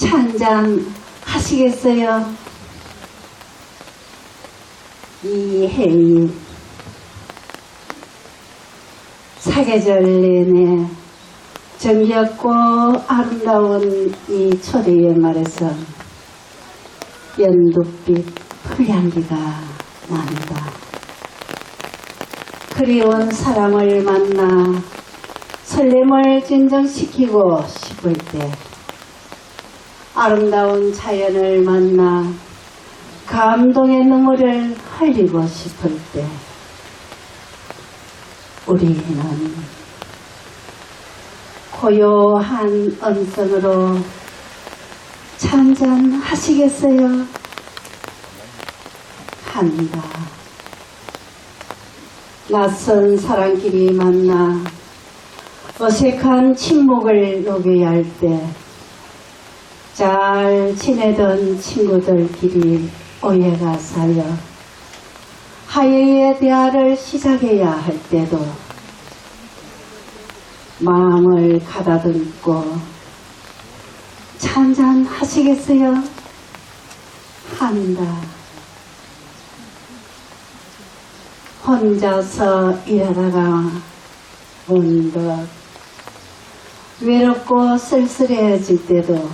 찬잔 하시겠어요? 이 해이 사계절 내내 정겹고 아름다운 이 초대의 말에서 연두빛 풀향기가 난다. 그리운 사람을 만나 설렘을 진정시키고 싶을 때, 아름다운 자연을 만나 감동의 눈물을 흘리고 싶을 때, 우리는 고요한 음성으로 찬잔 하시겠어요? 한다. 낯선 사람끼리 만나 어색한 침묵을 녹여야 할 때, 잘 지내던 친구들끼리 오해가 쌓여 하예의 대화를 시작해야 할 때도 마음을 가다듬고 찬잔 하시겠어요? 한다. 혼자서 일하다가 문득 외롭고 쓸쓸해질 때도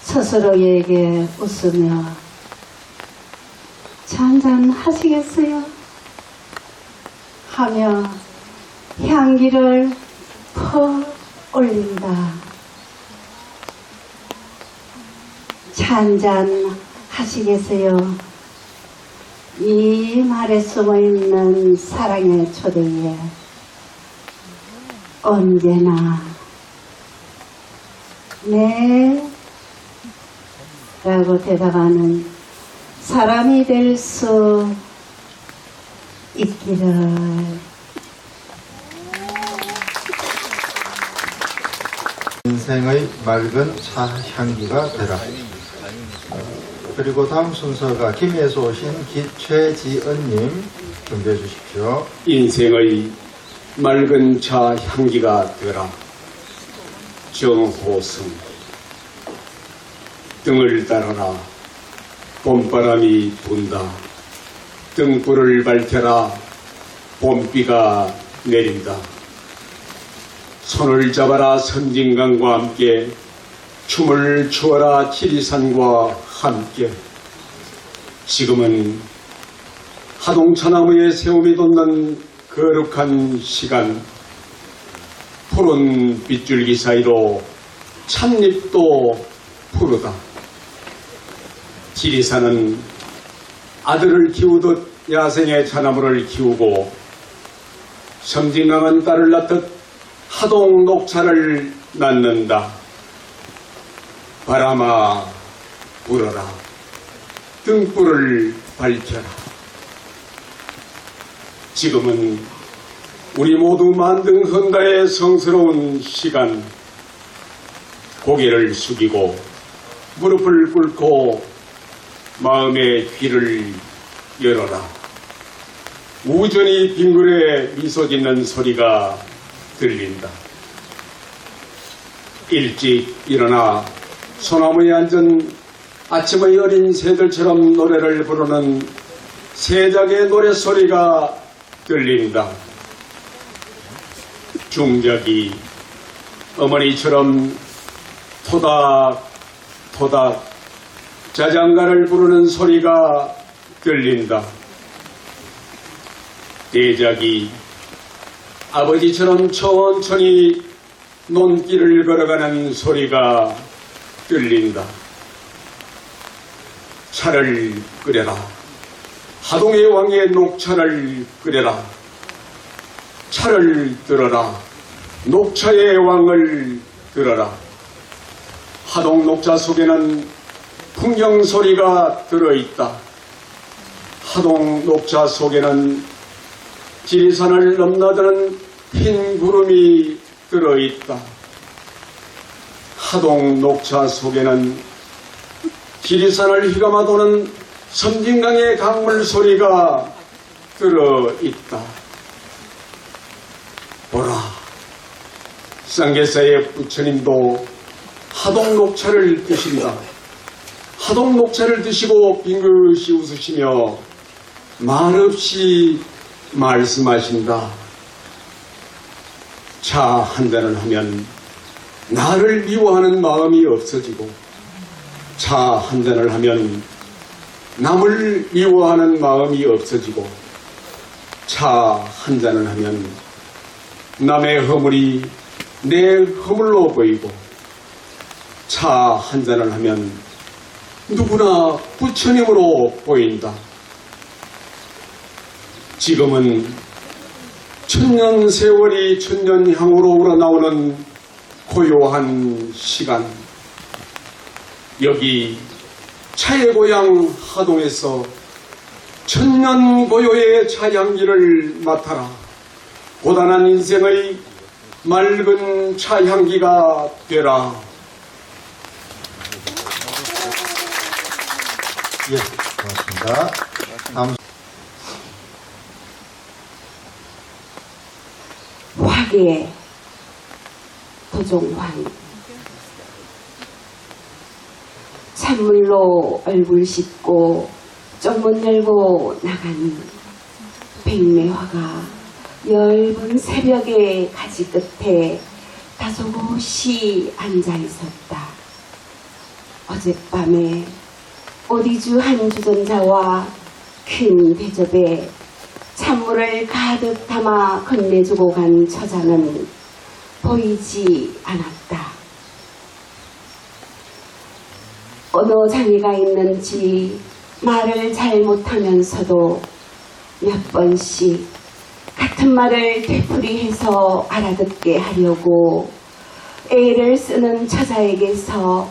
스스로에게 웃으며 잔잔 하시겠어요? 하며 향기를 퍽 올린다. 잔잔 하시겠어요? 이 말에 숨어있는 사랑의 초대에 언제나 네 라고 대답하는 사람이 될 수 있기를. 인생의 맑은 차 향기가 되라. 그리고 다음 순서가 김해에서 오신 최지은님 준비해 주십시오. 인생의 맑은 차 향기가 되라. 정호승. 등을 따라라. 봄바람이 분다. 등불을 밝혀라. 봄비가 내린다. 손을 잡아라. 섬진강과 함께 춤을 추어라. 지리산과 함께. 지금은 하동차나무에 새움이 돋는 거룩한 시간. 푸른 빗줄기 사이로 찻잎도 푸르다. 지리산은 아들을 키우듯 야생의 차나무를 키우고, 섬진강은 딸을 낳듯 하동 녹차를 낳는다. 바람아 불어라. 등불을 밝혀라. 지금은 우리 모두 만등 헌가의 성스러운 시간. 고개를 숙이고 무릎을 꿇고 마음의 귀를 열어라. 우전히 빙그레 미소 짓는 소리가 들린다. 일찍 일어나 소나무에 앉은 아침의 어린 새들처럼 노래를 부르는 새작의 노랫소리가 들린다. 중작이 어머니처럼 토닥토닥 자장가를 부르는 소리가 들린다. 대작이 아버지처럼 천천히 논길을 걸어가는 소리가 들린다. 차를 끓여라. 하동의 왕의 녹차를 끓여라. 차를 들어라. 녹차의 왕을 들어라. 하동 녹차 속에는 풍경 소리가 들어있다. 하동 녹차 속에는 지리산을 넘나드는 흰 구름이 들어있다. 하동 녹차 속에는 지리산을 휘감아 도는 섬진강의 강물 소리가 들어있다. 보라, 쌍계사의 부처님도 하동 녹차를 드십니다. 하동 녹차를 드시고 빙긋이 웃으시며 말없이 말씀하신다. 차 한 잔을 하면 나를 미워하는 마음이 없어지고, 차 한 잔을 하면 남을 미워하는 마음이 없어지고, 차 한 잔을 하면 남의 허물이 내 허물로 보이고, 차 한 잔을 하면 누구나 부처님으로 보인다. 지금은 천년 세월이 천년향으로 우러나오는 고요한 시간. 여기 차의 고향 하동에서 천년 고요의 차향기를 맡아라. 고단한 인생의 맑은 차향기가 되라. 예, 고맙습니다. 다음 화계 도종환. 찬물로 얼굴 씻고 쪽문 열고 나간 백매화가 엷은 새벽의 가지 끝에 다소곳이 앉아 있었다. 어젯밤에 오디주 한 주전자와 큰 대접에 찬물을 가득 담아 건네주고 간 처자는 보이지 않았다. 어느 장애가 있는지 말을 잘 못하면서도 몇 번씩 같은 말을 되풀이해서 알아듣게 하려고 애를 쓰는 처자에게서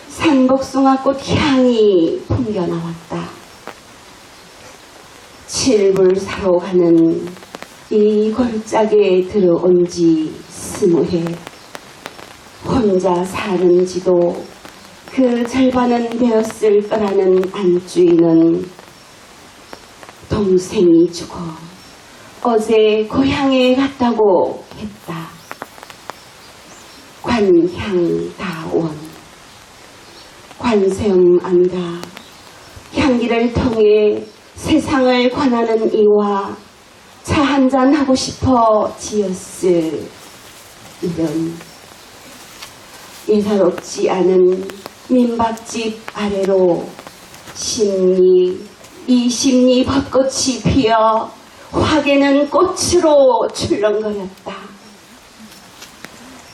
산복숭아꽃 향이 풍겨나왔다. 칠불 사러 가는 이 골짜기에 들어온 지 20해. 혼자 사는지도 그 절반은 되었을 거라는 안주인은 동생이 죽어 어제 고향에 갔다고 했다. 관향다원. 관세음 안가 향기를 통해 세상을 관하는 이와 차 한잔 하고 싶어 지었을 이름. 예사롭지 않은 민박집 아래로 심리, 이 심리 벚꽃이 피어 화개는 꽃으로 출렁거렸다.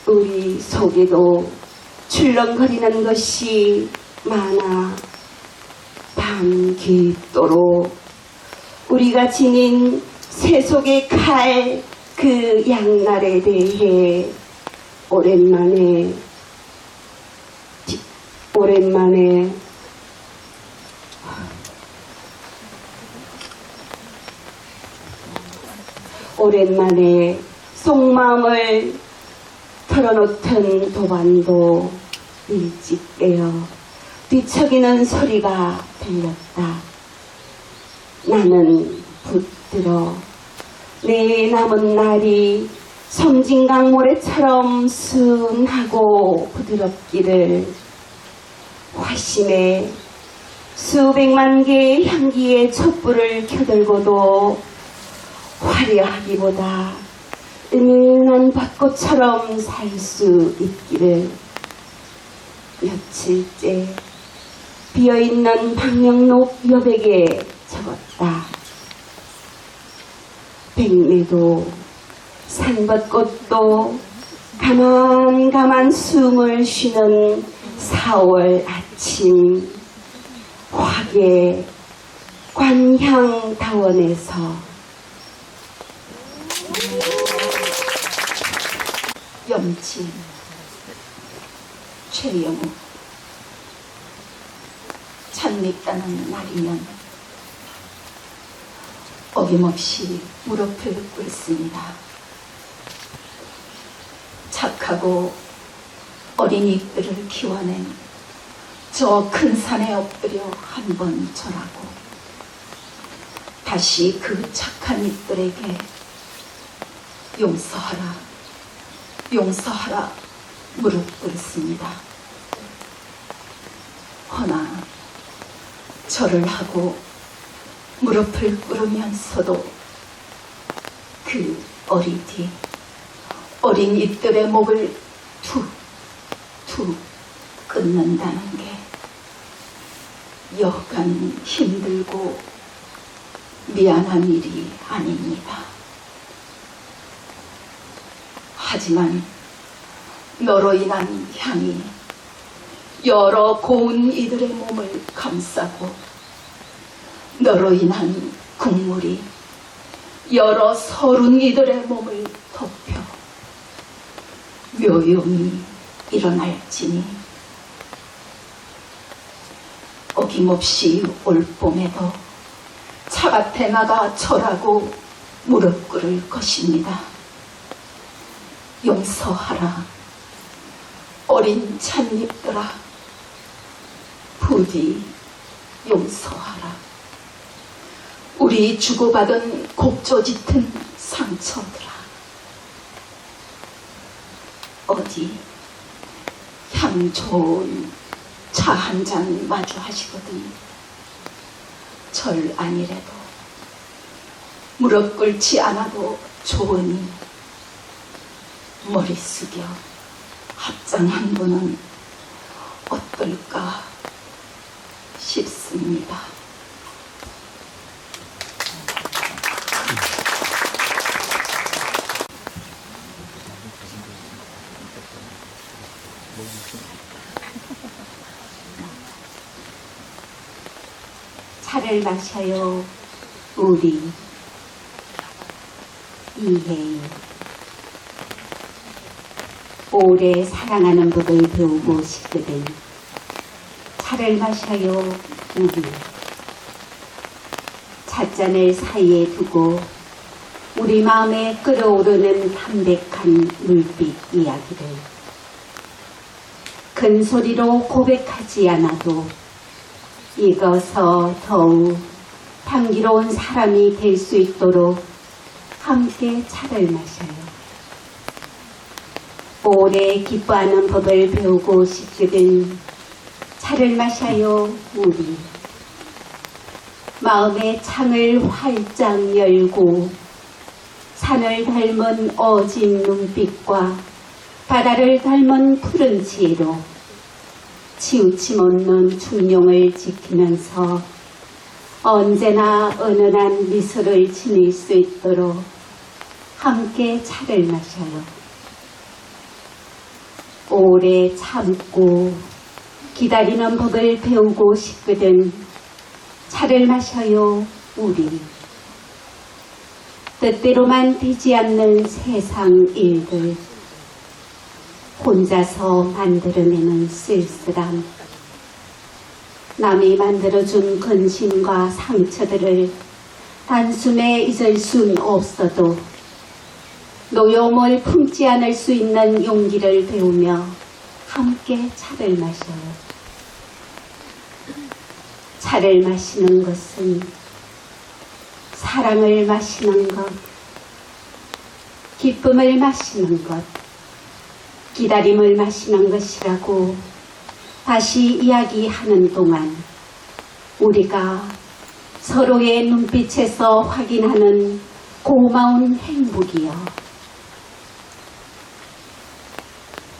우리 속에도 출렁거리는 것이 많아. 밤 깊도록 우리가 지닌 세속의 칼, 그 양날에 대해 오랜만에 속마음을 털어놓던 도반도 일찍 깨어 뒤척이는 소리가 들렸다. 나는 붙들어 내 남은 날이 섬진강 모래처럼 순하고 부드럽기를 화심에 수백만 개의 향기의 촛불을 켜들고도 화려하기보다 은은한 벚꽃처럼 살 수 있기를. 며칠째 비어있는 방명록 여백에 적었다. 백매도 산벚꽃도 가만 숨을 쉬는 4월 아침, 화계 관향다원에서 염치 최영우. 찬밌다는 날이면 어김없이 무릎을 꿇습니다. 착하고 어린이들을 키워낸 저 큰 산에 엎드려 한번 절하고 다시 그 착한 이들에게 용서하라, 용서하라 무릎 꿇습니다. 허나 절을 하고 무릎을 꿇으면서도 그 어린 이들의 목을 툭툭 끊는다는 게 여간 힘들고 미안한 일이 아닙니다. 하지만 너로 인한 향이 여러 고운 이들의 몸을 감싸고 너로 인한 국물이 여러 서른 이들의 몸을 덮여 묘용이 일어날지니 어김없이 올 봄에도 차밭에 나가 절하고 무릎 꿇을 것입니다. 용서하라 어린 찻잎들아, 부디 용서하라 우리 주고받은 곡조 짙은 상처들아. 어디 향 좋은 차 한 잔 마주 하시거든 절 아니래도 무릎 꿇지 않아도 좋으니 머리 숙여 합장 한 분은 어떨까 싶습니다. 차를 마셔요 우리 이해요. 오래 사랑하는 법을 배우고 싶거든 차를 마셔요 우리. 찻잔을 사이에 두고 우리 마음에 끓어오르는 담백한 물빛 이야기를 큰 소리로 고백하지 않아도 익어서 더욱 향기로운 사람이 될 수 있도록 함께 차를 마셔요. 오래 기뻐하는 법을 배우고 싶거든 차를 마셔요 우리. 마음의 창을 활짝 열고 산을 닮은 어진 눈빛과 바다를 닮은 푸른 지혜로 치우침 없는 중용을 지키면서 언제나 은은한 미소를 지닐 수 있도록 함께 차를 마셔요. 오래 참고 기다리는 법을 배우고 싶거든 차를 마셔요 우리. 뜻대로만 되지 않는 세상 일들 혼자서 만들어내는 쓸쓸함, 남이 만들어준 근심과 상처들을 단숨에 잊을 순 없어도 노여움을 품지 않을 수 있는 용기를 배우며 함께 차를 마셔요. 차를 마시는 것은 사랑을 마시는 것, 기쁨을 마시는 것, 기다림을 마시는 것이라고 다시 이야기하는 동안 우리가 서로의 눈빛에서 확인하는 고마운 행복이여.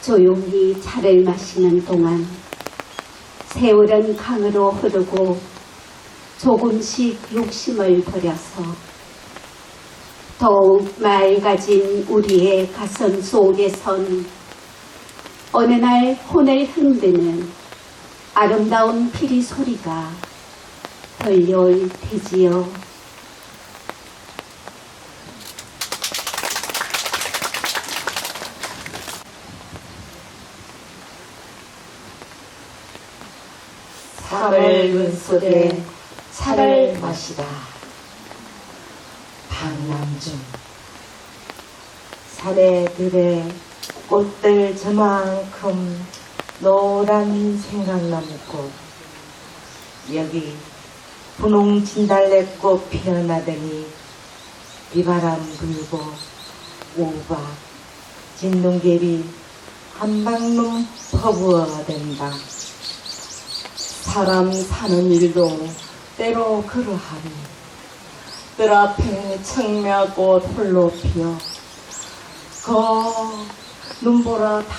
조용히 차를 마시는 동안 세월은 강으로 흐르고 조금씩 욕심을 버려서 더욱 맑아진 우리의 가슴 속에선 어느 날 혼을 흔드는 아름다운 피리 소리가 들려올 테지요. 사흘 속에 차를 마시다. 박남준. 산에 들에 꽃들 저만큼 노란 생강나무꽃, 여기 분홍 진달래꽃 피어나더니 비바람 불고 우박 진눈개비 한방눈 퍼부어댄다. 사람 사는 일도 때로 그러하니 뜰 앞에 청매꽃 홀로 피어 눈보라 다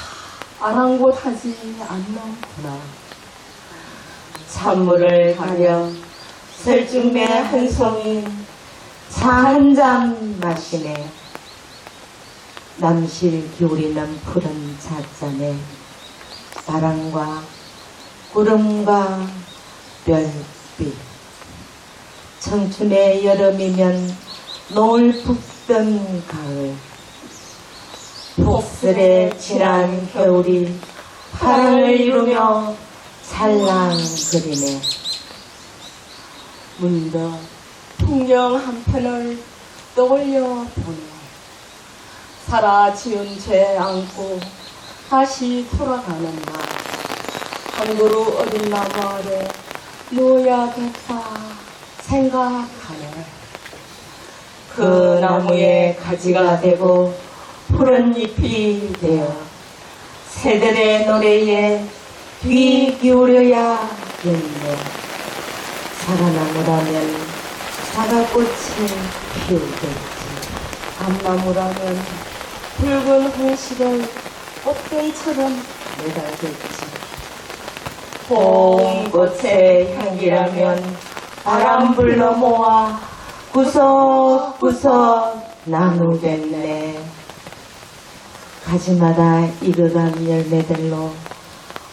아랑곳하지 않는구나. 찬물을 가려 설중매 한 송이 차 한 잔 마시네. 남실 기울이는 푸른 잣잔에 바람과 구름과 별빛. 청춘의 여름이면 노을 붓던 가을. 폭설에 지난 겨울이 파랑을 이루며 살랑거리네. 문득 풍경 한편을 떠올려 보네. 살아 지은 죄 안고 다시 돌아가는 날. 한 그루 어린 나무 아래 누워야겠다 생각하네. 그 나무에 가지가 되고 푸른 잎이 되어 새들의 노래에 귀 기울여야겠네. 사과나무라면 사과꽃을 피우겠지. 감나무라면 붉은 홍시를 꽃게처럼 매달겠지. 홍꽃의 향기라면 바람 불러 모아 구석구석 나누겠네. 가지마다 익어간 열매들로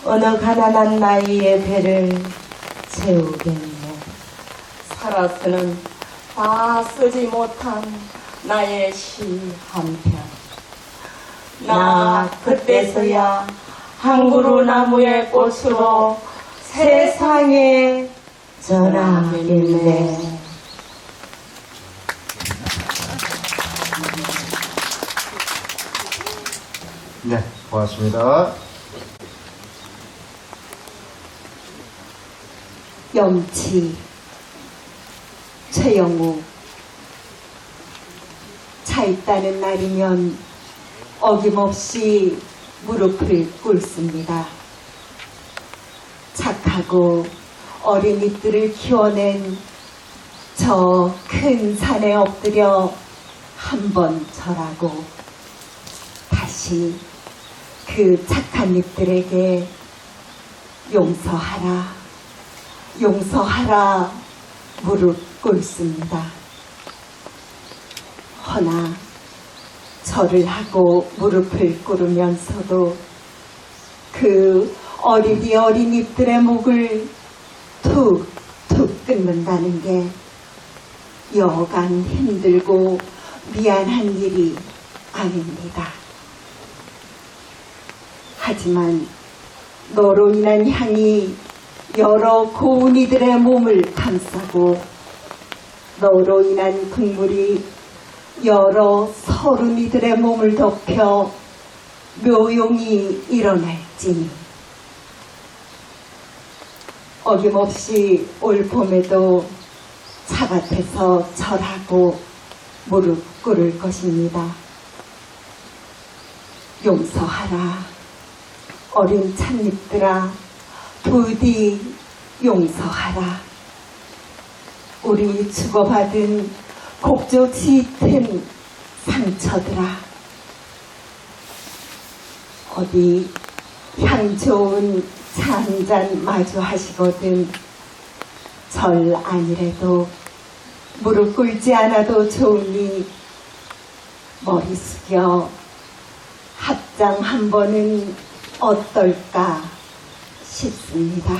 어느 가난한 나이의 배를 채우겠네. 살아서는 다 쓰지 못한 나의 시 한 편. 나 그때서야 한 그루 나무의 꽃으로 세상에 전하겠네. 네, 고맙습니다. 염치 최영우. 차 있다는 날이면 어김없이 무릎을 꿇습니다. 착하고 어린이들을 키워낸 저 큰 산에 엎드려 한번 절하고 다시 그 착한 잎들에게 용서하라, 용서하라 무릎 꿇습니다. 허나 절을 하고 무릎을 꿇으면서도 그 어린 잎들의 목을 툭툭 끊는다는 게 여간 힘들고 미안한 일이 아닙니다. 하지만 너로 인한 향이 여러 고운이들의 몸을 감싸고 너로 인한 국물이 여러 서른이들의 몸을 덮여 묘용이 일어날지니 어김없이 올 봄에도 차밭에서 절하고 무릎 꿇을 것입니다. 용서하라 어린 찻잎들아, 부디 용서하라. 우리 주고받은 곡조 짙은 상처들아, 어디 향 좋은 차 한 잔 마주 하시거든 절 아니래도 무릎 꿇지 않아도 좋으니 머리 숙여 합장 한 번은 어떨까 싶습니다.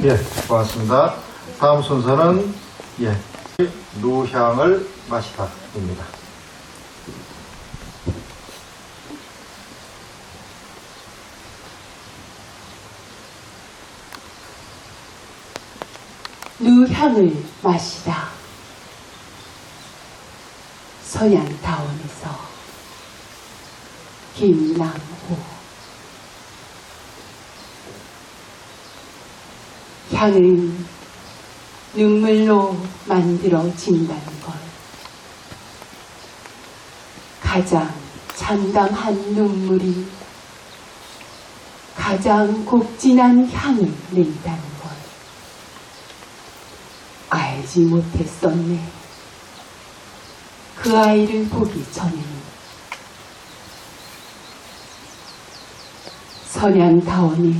예, 고맙습니다. 다음 순서는 누향을 마시다입니다. 누향을 마시다. 서양다원에서 김남호. 향은 눈물로 만들어진다는 걸 가장 장담한 눈물이 가장 곡진한 향을 낸다는 걸 알지 못했었네. 그 아이를 보기 전에는 선양다원의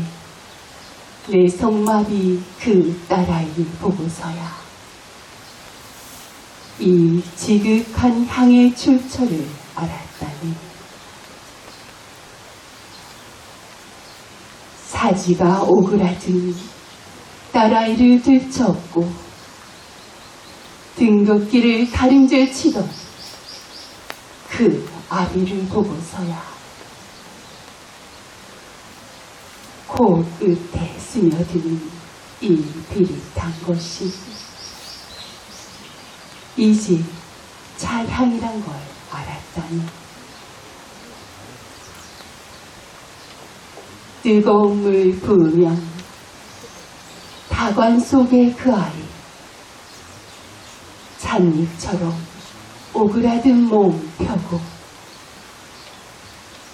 내 성마비 그 딸아이를 보고서야 이 지극한 향의 출처를 알았다니. 사지가 오그라든 딸아이를 들쳐업고 등굣길을 다림질 치던 그 아비를 보고서야 코끝에 스며드는 이 비릿한 것이 이 집 차향이란 걸 알았다니. 뜨거운 물 부으면 다관 속의 그 아이 찻잎처럼 오그라든 몸 펴고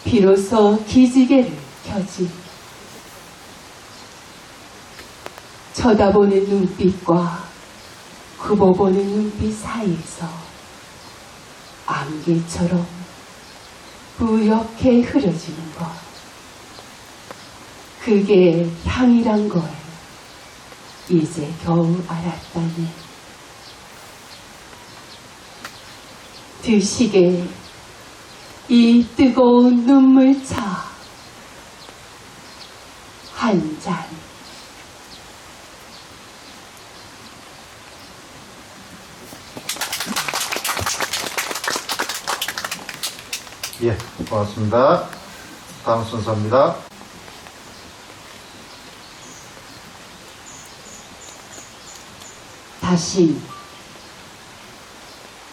비로소 기지개를 켜지. 쳐다보는 눈빛과 굽어보는 눈빛 사이에서 안개처럼 부옇게 흐려지는 것, 그게 향이란 걸 이제 겨우 알았다니. 드시게 이 뜨거운 눈물차 한 잔. 예, 고맙습니다. 다음 순서입니다. 다시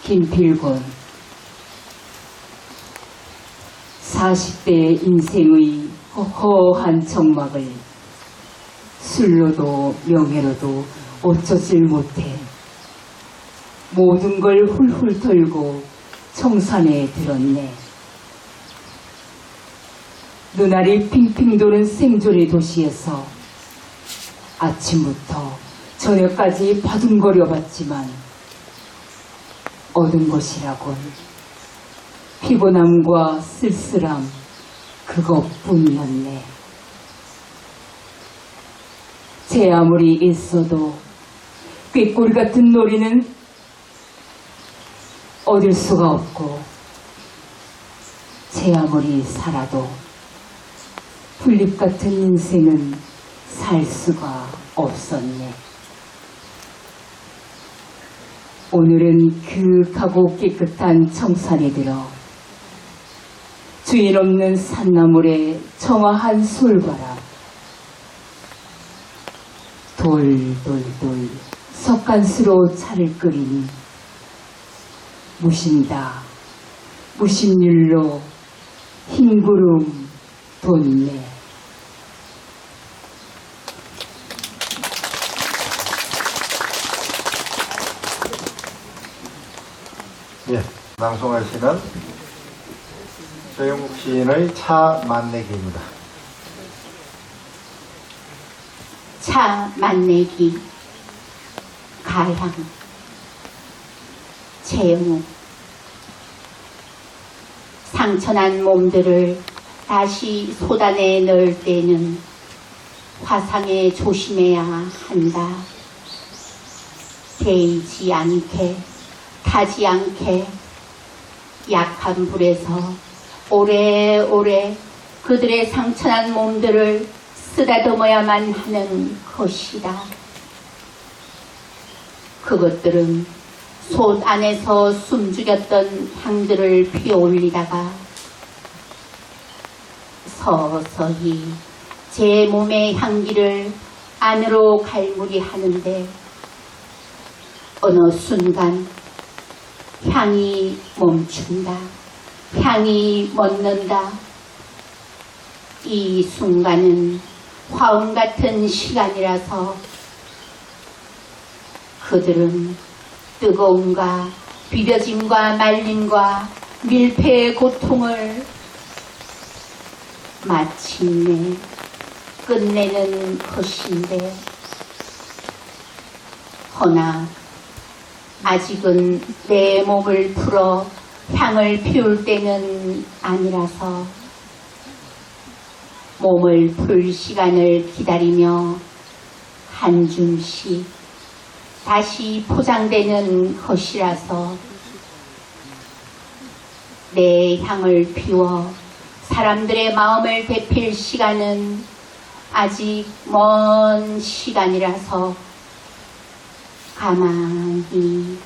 김필곤. 40대 인생의 허허한 정막을 술로도 명예로도 어쩌질 못해 모든 걸 훌훌 털고 청산에 들었네. 눈알이 핑핑 도는 생존의 도시에서 아침부터 저녁까지 바둥거려 봤지만 얻은 것이라곤 피곤함과 쓸쓸함 그것뿐이었네. 제 아무리 애써도 꾀꼬리 같은 놀이는 얻을 수가 없고 제 아무리 살아도 풀잎 같은 인생은 살 수가 없었네. 오늘은 그윽하고 깨끗한 청산에 들어 주인 없는 산나물에 청아한 솔바람, 돌돌돌 석간수로 차를 끓이니 무심다 무심률로 흰구름 돋네. 예, 낭송할 시는 조영국 시인의 차 만내기입니다. 차 만내기. 가향. 채무. 상처난 몸들을 다시 쏟아내 넣을 때는 화상에 조심해야 한다. 데이지 않게, 타지 않게 약한 불에서 오래오래 그들의 상처난 몸들을 쓰다듬어야만 하는 것이다. 그것들은 솥 안에서 숨죽였던 향들을 피어올리다가 서서히 제 몸의 향기를 안으로 갈무리 하는데 어느 순간 향이 멈춘다. 향이 멎는다. 이 순간은 화음 같은 시간이라서 그들은 뜨거움과 비벼짐과 말림과 밀폐의 고통을 마침내 끝내는 것인데, 허나 아직은 내 몸을 풀어 향을 피울 때는 아니라서 몸을 풀 시간을 기다리며 한 줌씩 다시 포장되는 것이라서 내 향을 피워 사람들의 마음을 데필 시간은 아직 먼 시간이라서 가만히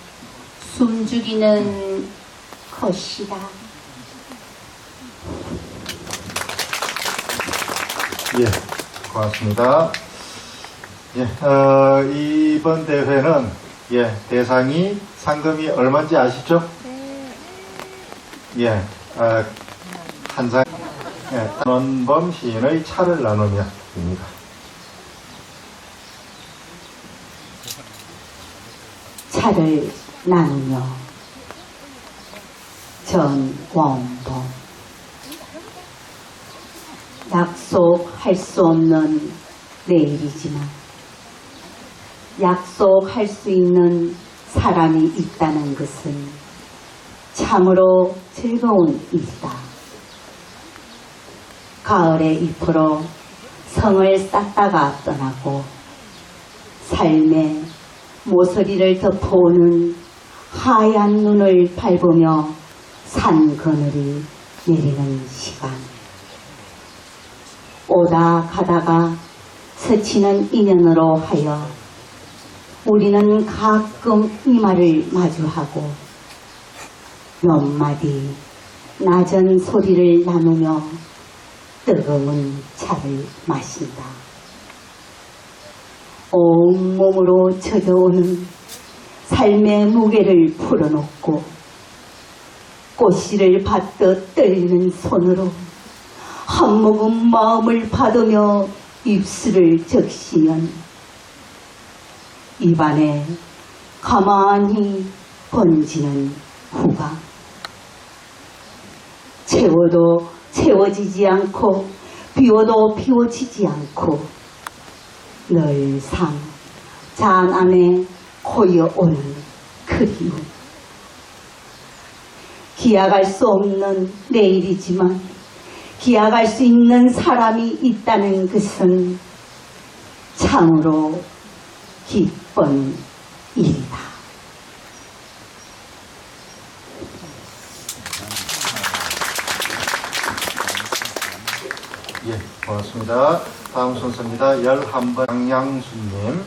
숨죽이는 것이다. 예, 고맙습니다. 예, 이번 대회는 대상이 상금이 얼마인지 아시죠? 예, 한 상, 단원범 시인의 차를 나누며 입니다. 차를 나누며 전원범. 약속할 수 없는 내일이지만 약속할 수 있는 사람이 있다는 것은 참으로 즐거운 일이다. 가을의 잎으로 성을 쌌다가 떠나고 삶의 모서리를 덮어오는 하얀 눈을 밟으며 산 그늘이 내리는 시간. 오다 가다가 스치는 인연으로 하여 우리는 가끔 이마를 마주하고 몇 마디 낮은 소리를 나누며 뜨거운 차를 마신다. 온몸으로 젖어오는 삶의 무게를 풀어놓고 꽃씨를 받듯 떨리는 손으로 한 모금 마음을 받으며 입술을 적시면 입안에 가만히 번지는 후가 채워도 채워지지 않고 비워도 비워지지 않고 늘상 잔 안에 고여오는 그리움. 기약할 수 없는 내일이지만 기약할 수 있는 사람이 있다는 것은 참으로 기쁜 일이다. 예, 고맙습니다. 다음 순서입니다. 11번 양양수님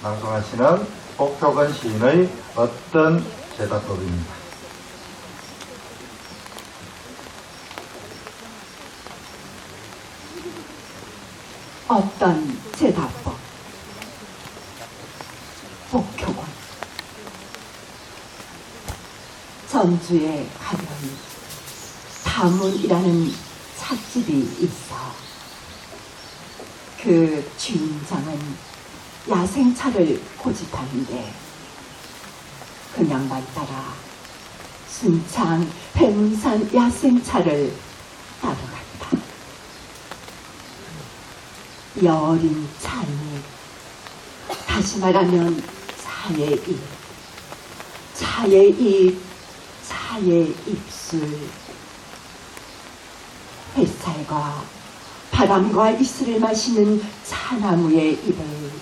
낭송하시는 복효건 시인의 어떤 제다법입니다. 어떤 제다법. 복효관. 전주에 가면 다문이라는 찻집이 있어. 그 주인장은 야생차를 고집하는데 그냥만 따라 순창 해문산 야생차를 따라갔다. 여린 찬이, 다시 말하면 차의 입, 차의 입, 차의 입술, 햇살과 바람과 이슬을 마시는 차나무의 입을,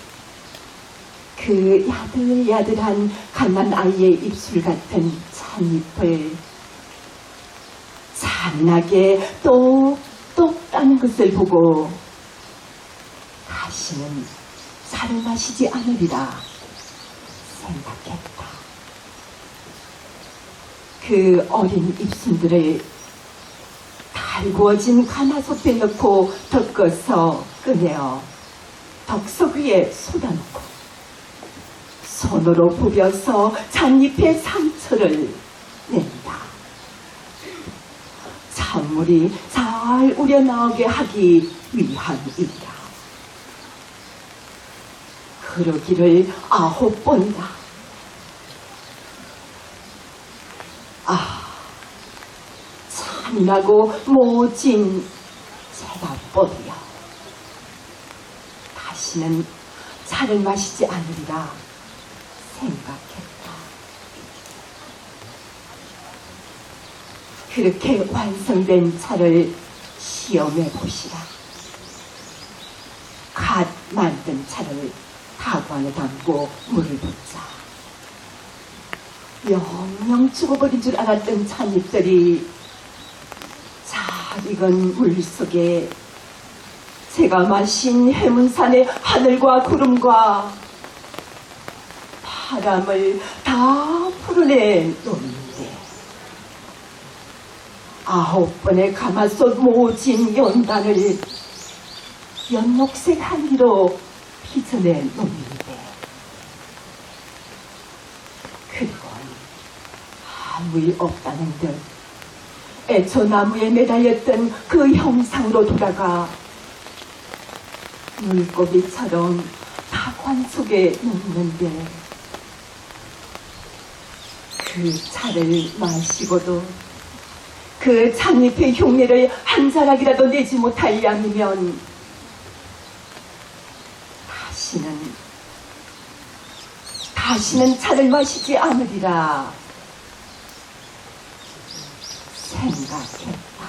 그 야들야들한 갓난 아이의 입술 같은 찻잎을 잔나게 똑똑 따는 것을 보고 다시는 차를 마시지 않으리라 생각했다. 그 어린 입술들을 달구어진 가마솥에 넣고 덮어서 꺼내어 덕석 위에 쏟아놓고 손으로 부벼서 찻잎의 상처를 낸다. 찬물이 잘 우려나오게 하기 위함이다. 그러기를 9번이다. 잔인하고 모진 제가법이여. 다시는 차를 마시지 않으리라 생각했다. 그렇게 완성된 차를 시험해 보시라. 갓 만든 차를 타고 안에 담고 물을 붓자. 영영 죽어버린 줄 알았던 찻잎들이 잘 익은 물 속에 제가 마신 해문산의 하늘과 구름과 바람을 다 풀어내 놓는데 9번의 가마솥 모진 연단을 연녹색 한기로 빚어내 놓는데 그리고 아무 일 없다는 듯 애초 나무에 매달렸던 그 형상으로 돌아가 물고기처럼 타관 속에 눕는데 그 차를 마시고도 그 찻잎의 흉내를 한 자락이라도 내지 못할 양이면 다시는 차를 마시지 않으리라 생각했다.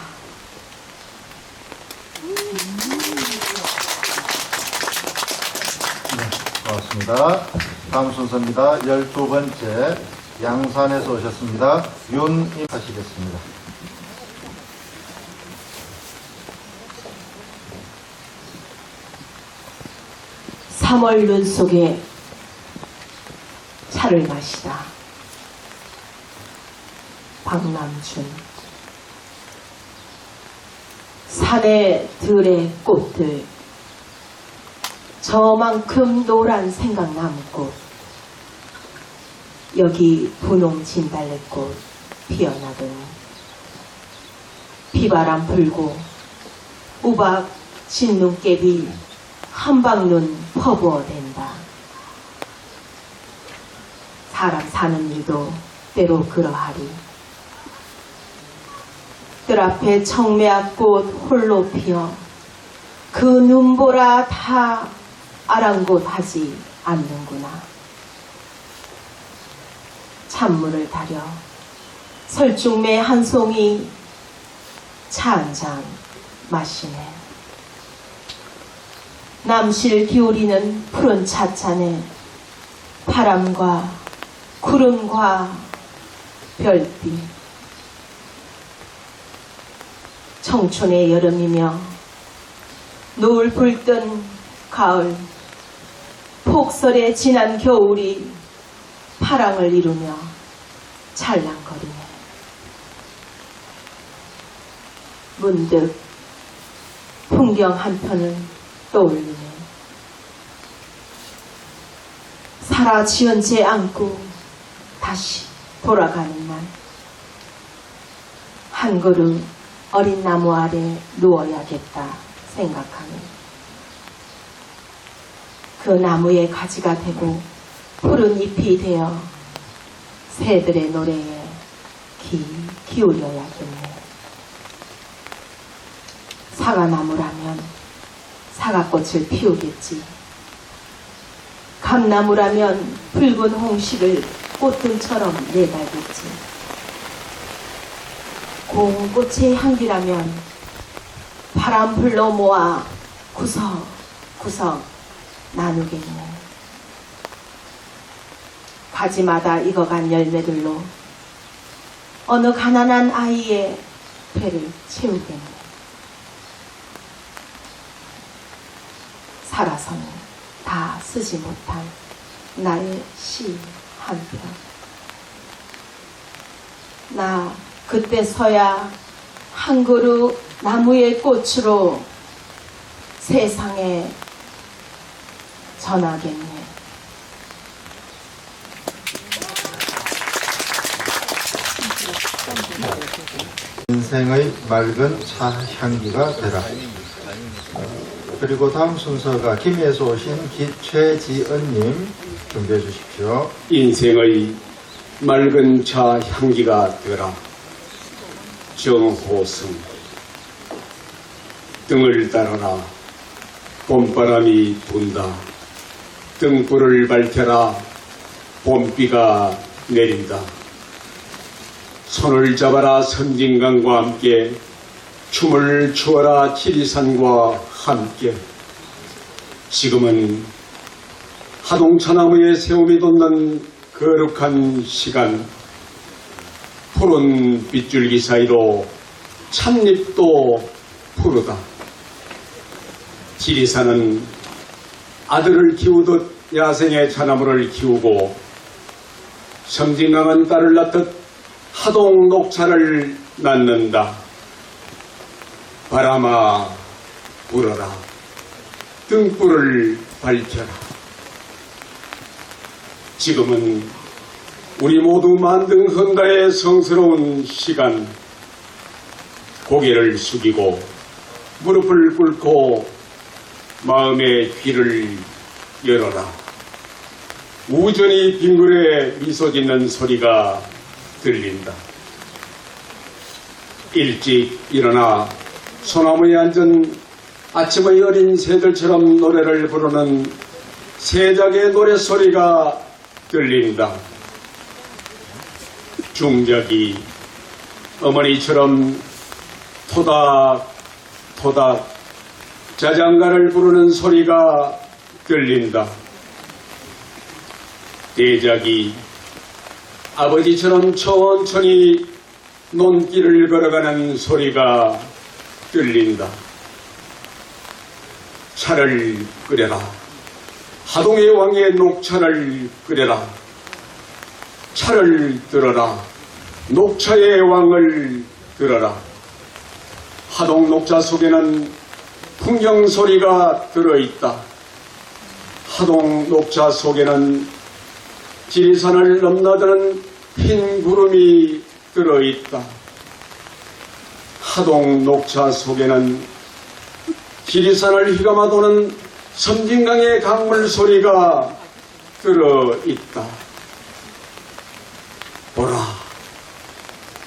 네, 고맙습니다. 다음 순서입니다. 12번째 양산에서 오셨습니다. 윤임 하시겠습니다. (3월) 눈 속에 차를 마시다. 박남준. 산의 들의 꽃들, 저만큼 노란 생각나무꽃, 여기 분홍 진달래꽃 피어나더니 비바람 불고 우박 진눈깨비 한방눈 퍼부어댄다. 사람 사는 일도 때로 그러하리. 뜰 앞에 청매화꽃 홀로 피어 그 눈보라 다 아랑곳하지 않는구나. 찬물을 다려 설중매 한 송이 차 한 잔 마시네. 남실 기울이는 푸른 찻잔에 바람과 구름과 별빛, 청춘의 여름이며 노을 불던 가을, 폭설의 지난 겨울이 파랑을 이루며 찰랑거리네. 문득 풍경 한편을 떠올리네. 살아 지은 제 안고 다시 돌아가는 날, 한 그루 어린 나무 아래 누워야겠다 생각하니 그 나무의 가지가 되고 푸른 잎이 되어 새들의 노래에 귀 기울여야겠네. 사과나무라면 사과꽃을 피우겠지. 감나무라면 붉은 홍식을 꽃등처럼 내달겠지. 고운꽃의 향기라면 바람 불러 모아 구석구석 나누겠네. 가지마다 익어간 열매들로 어느 가난한 아이의 배를 채우겠네. 살아서는 다 쓰지 못한 나의 시 한 편. 나 그때서야 한 그루 나무의 꽃으로 세상에 전하겠네. 인생의 맑은 차 향기가 되라. 그리고 다음 순서가 김해에서 오신 최지은님 준비해 주십시오. 인생의 맑은 차 향기가 되라. 정호승. 등을 따라라 봄바람이 분다. 등불을 밝혀라 봄비가 내린다. 손을 잡아라 섬진강과 함께 춤을 추어라 지리산과 함께. 지금은 하동차나무에 새움이 돋는 거룩한 시간. 푸른 빗줄기 사이로 찻잎도 푸르다. 지리산은 아들을 키우듯 야생의 차나무를 키우고 섬진강은 딸을 낳듯 하동 녹차를 낳는다. 바람아 불어라. 등불을 밝혀라. 지금은 우리 모두 만등 헌가의 성스러운 시간. 고개를 숙이고 무릎을 꿇고 마음의 귀를 열어라. 우전히 빙글에 미소 짓는 소리가 들린다. 일찍 일어나 소나무에 앉은 아침의 어린 새들처럼 노래를 부르는 새작의 노랫소리가 들린다. 중작이 어머니처럼 토닥토닥 자장가를 부르는 소리가 들린다. 대작이 아버지처럼 천천히 논길을 걸어가는 소리가 들린다. 차를 끓여라. 하동의 왕의 녹차를 끓여라. 차를 들어라. 녹차의 왕을 들어라. 하동 녹차 속에는 풍경 소리가 들어있다. 하동 녹차 속에는 지리산을 넘나드는 흰 구름이 들어있다. 하동 녹차 속에는 지리산을 휘감아 도는 섬진강의 강물 소리가 들어있다. 보라,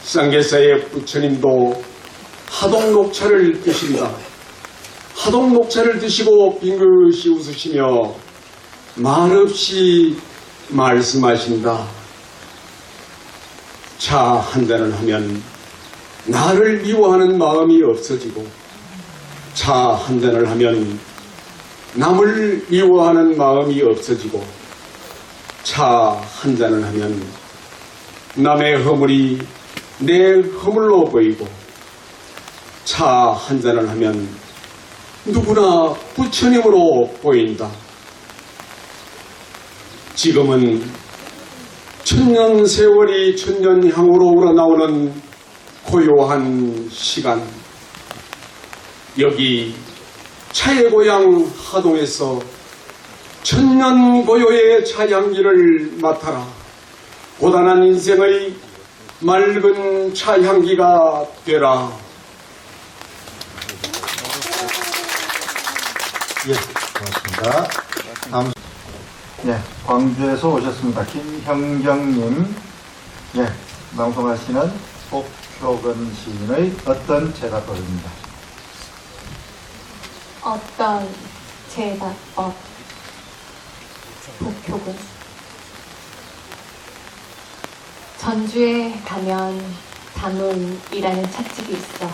쌍계사의 부처님도 하동 녹차를 드신다. 하동 녹차를 드시고 빙긋이 웃으시며 말없이 말씀하신다. 차 한 잔을 하면 나를 미워하는 마음이 없어지고, 차 한 잔을 하면 남을 미워하는 마음이 없어지고, 차 한 잔을 하면 남의 허물이 내 허물로 보이고, 차 한 잔을 하면 누구나 부처님으로 보인다. 지금은 천년 세월이 천년향으로 우러나오는 고요한 시간. 여기 차의 고향 하동에서 천년 고요의 차향기를 맡아라. 고단한 인생의 맑은 차향기가 되라. 예, 고맙습니다. 다음, 예, 광주에서 오셨습니다. 김형경님, 예, 낭송하시는 복효근 시인의 어떤 제답법입니다. 어떤 제답법. 복효근. 전주에 가면 다문이라는 찻집이 있어.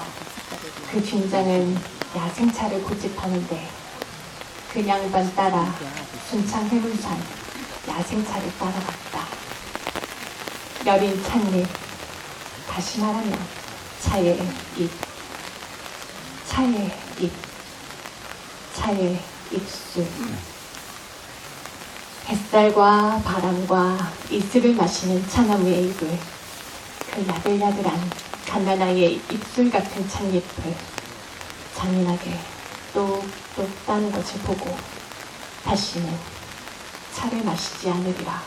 그 주인장은 야생차를 고집하는데 그 양반 따라 순창 해문산 야생차를 따라갔다. 여린 찻잎, 다시 말하면 차의 잎, 차의 잎, 차의 입술. 햇살과 바람과 이슬을 마시는 차나무의 잎을, 그 야들야들한 갓난아이의 입술 같은 찻잎을 잔인하게 똑똑 따는 것을 보고 다시는 차를 마시지 않으리라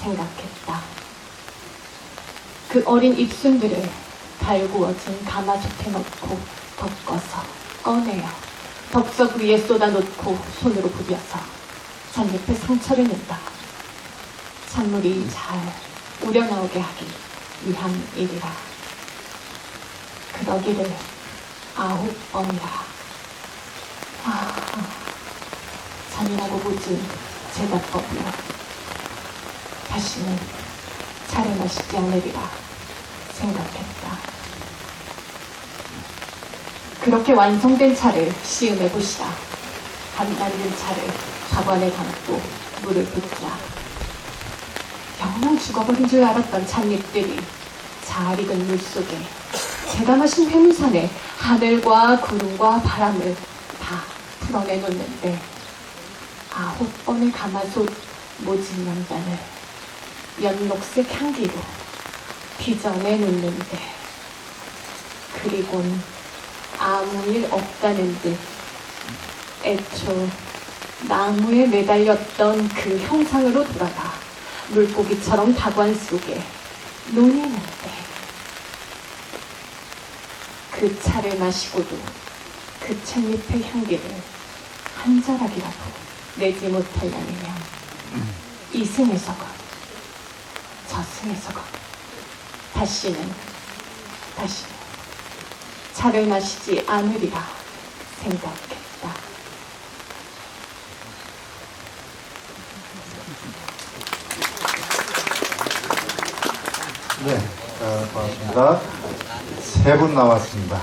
생각했다. 그 어린 입술들을 달구어진 가마솥에 넣고 덮어서 꺼내어 덕석 위에 쏟아놓고 손으로 부벼서 찻잎에 상처를 낸다. 찬물이 잘 우려나오게 하기 위함이리라. 그러기를 9번이라. 잔인하고 묻은 제답법이여. 다시는 차를 마시지 않으리라 생각했다. 그렇게 완성된 차를 시음해 보시라. 감단된 차를 가관에 담고 물을 붓자. 영영 죽어버린 줄 알았던 찻잎들이 잘 익은 물속에 제가 마신 회문산에 하늘과 구름과 바람을 다 풀어내놓는데 9번의 가마솥 모진 양단을 연녹색 향기로 빚어내놓는데 그리곤 아무 일 없다는 듯 애초 나무에 매달렸던 그 형상으로 돌아가 물고기처럼 다관 속에 놓이는데 그 차를 마시고도 그 찻잎의 향기를 한 자락이라도 내지 못하려면 이승에서건 저승에서건 다시는 차를 마시지 않으리라 생각했다. 네, 고맙습니다. 3분 남았습니다.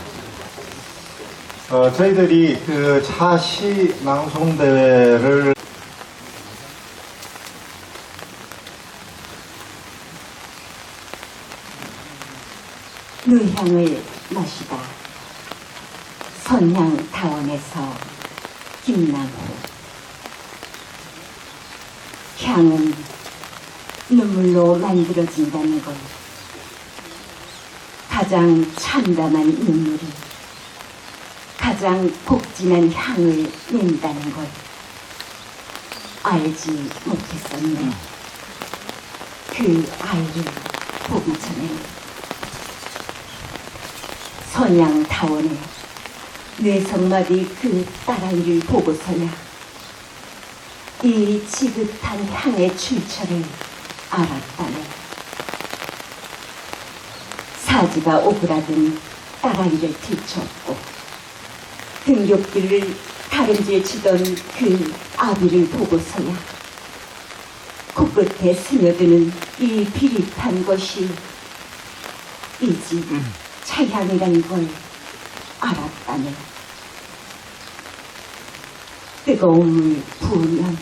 저희들이 그 차시 낭송대회를 누향을 마시다. 선향다원에서 김나무. 향은 눈물로 만들어진다는 것. 가장 참담한 눈물이 가장 복진한 향을 낸다는 걸 알지 못했었네. 그 아이를 보기 전에 선양다원에 뇌성마디 그 딸아이를 보고서야 이 지긋한 향의 출처를 알았다네. 사지가 오그라든 딸아이를 뒤쫓고 등굣길을 다른지에 치던 그 아비를 보고서야 코끝에 스며드는 이 비릿한 것이 이 집 차향이란 걸 알았다네. 뜨거운 물 부으면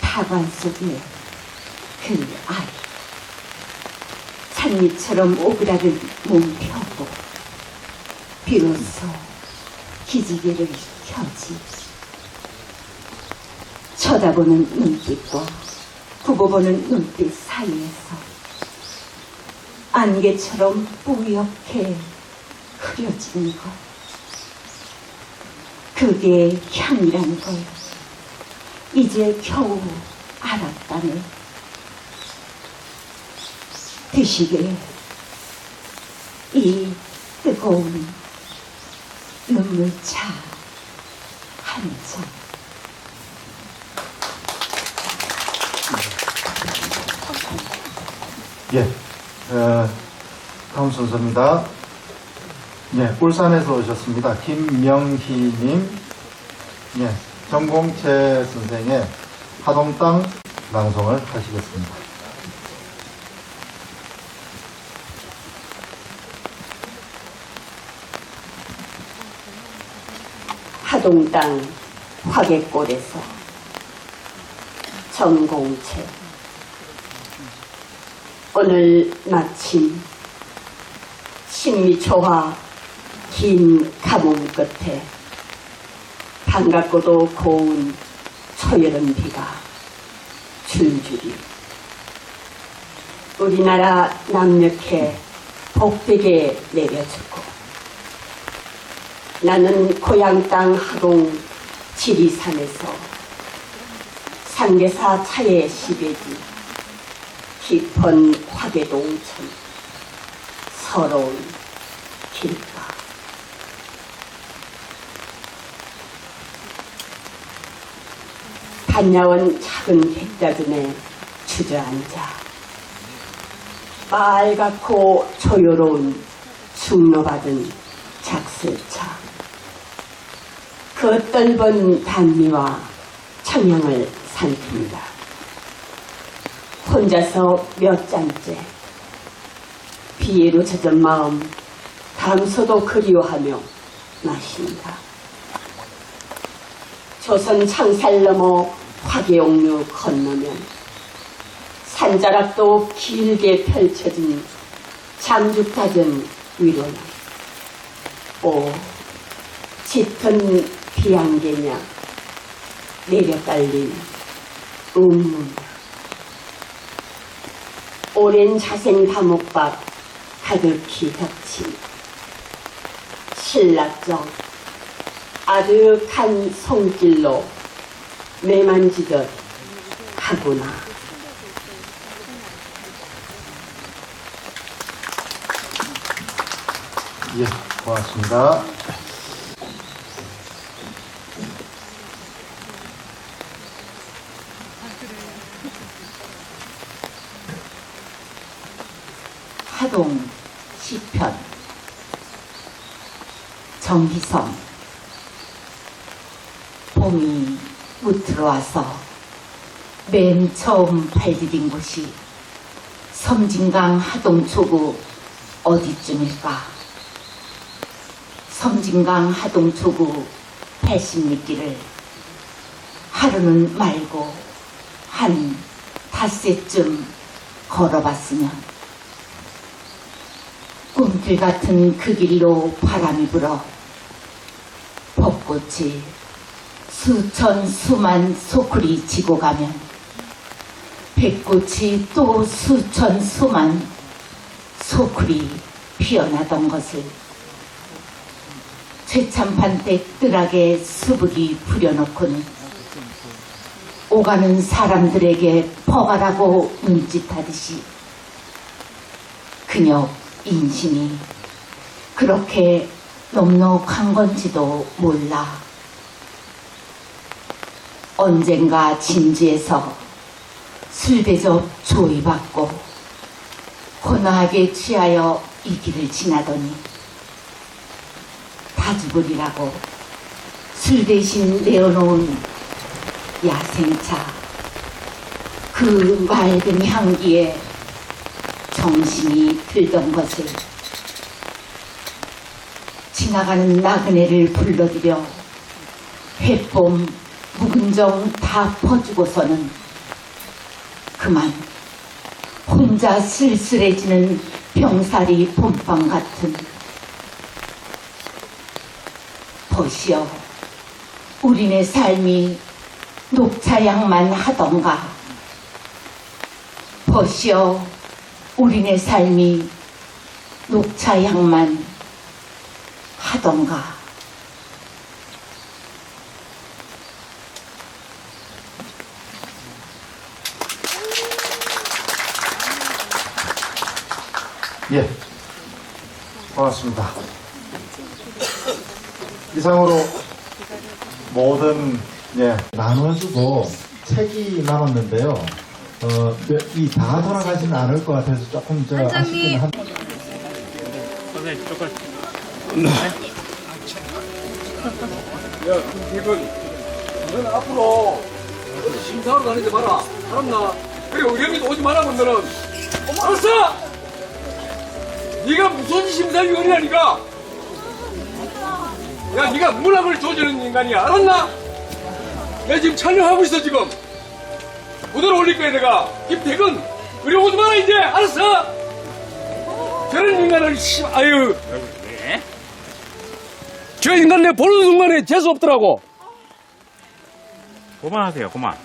타관 속에 그 아이 찻잎처럼 오그라든 몸 펴고 비로소 기지개를 켜지. 쳐다보는 눈빛과 굽어보는 눈빛 사이에서 안개처럼 뿌옇게 흐려지는 것. 그게 향이라는 걸 이제 겨우 알았다네. 드시게 이 뜨거운 눈물차 한 잔. 예, 다음 순서입니다. 예, 울산에서 오셨습니다. 김명희님, 예, 정공채 선생의 하동땅 낭송을 하시겠습니다. 하동땅 화개골에서 정공채. 오늘 마침 신미초화 긴 가뭄 끝에 반갑고도 고운 초여름 비가 줄줄이 우리나라 남녘에 복되게 내려주고 나는 고향 땅 하동 지리산에서 상계사 차의 시베지 깊은 화개동천 서러운 길가. 반야원 작은 객자전에 주저앉아 빨갛고 조요로운 중로받은 작슬차. 그 떫은 단미와 청향을 삼킵니다. 혼자서 몇 잔째 비애로 젖은 마음 담소도 그리워하며 마십니다. 조선 창살 넘어 화계옥류 건너면 산자락도 길게 펼쳐진 잠죽다전 위로나 오 짙은 비안개냐 내려깔린 음무냐 오랜 자생 다목밥 가득히 덮친 신라적 아득한 손길로 매만지듯 하구나. 예, 고맙습니다. 하동 시편 정희성. 봄이 무트러 와서 맨 처음 발디딘 곳이 섬진강 하동초구 어디쯤일까? 섬진강 하동초구 80리길을 하루는 말고 한 닷새쯤 걸어봤으면 꿈길 같은 그 길로 바람이 불어 벚꽃이 수천 수만 소쿠리 지고 가면 백꽃이 또 수천 수만 소쿠리 피어나던 것을 최참판댁 뜰하게 수북이 부려놓고는 오가는 사람들에게 퍼가라고 눈짓하듯이 그녀 인심이 그렇게 넉넉한 건지도 몰라. 언젠가 진지에서 술대접 조의받고 고나하게 취하여 이 길을 지나더니 다 죽으리라고 술 대신 내어놓은 야생차 그 맑은 향기에 정신이 들던 것을 지나가는 나그네를 불러들여 햇봄 묵은 정 다 퍼주고서는 그만 혼자 쓸쓸해지는 병살이 봄밤 같은 보시오 우리네 삶이 녹차향만 하던가 보시오 우리네 삶이 녹차향만 하던가. 예, 고맙습니다. 이상으로 모든 나눠주고 책이 남았는데요. 이 다 돌아가지는 않을 것 같아서 조금 아쉽긴 한. 선생님 조금. 야, 김태근, 너는 앞으로 심사하러 다니지 마라. 알았나? 그리고 의뢰비도 오지 말라면 너는. 알았어! 네가 무슨 심사위원이라니까? 야, 네가 문학을 조지는 인간이야. 알았나? 내가 지금 촬영하고 있어, 지금. 무대로 올릴 거야, 내가. 김태근, 의뢰 오지 마라, 이제. 알았어? 저런 인간을, 아유. 왜? 저 인간 내 보는 순간에 재수 없더라고. 그만하세요, 그만.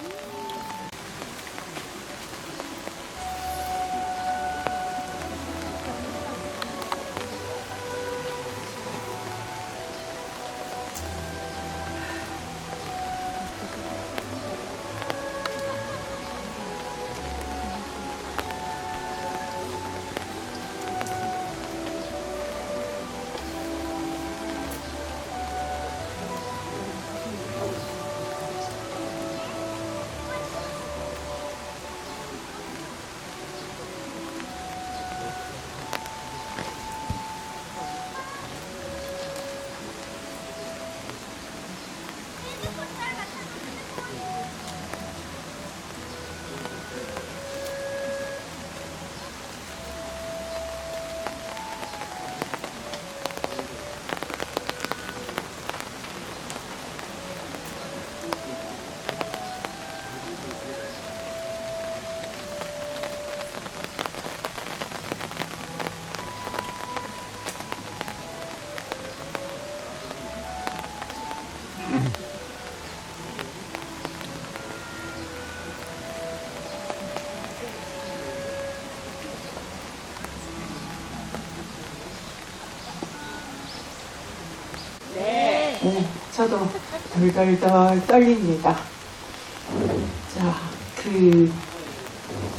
네, 저도 덜덜덜 떨립니다. 자, 그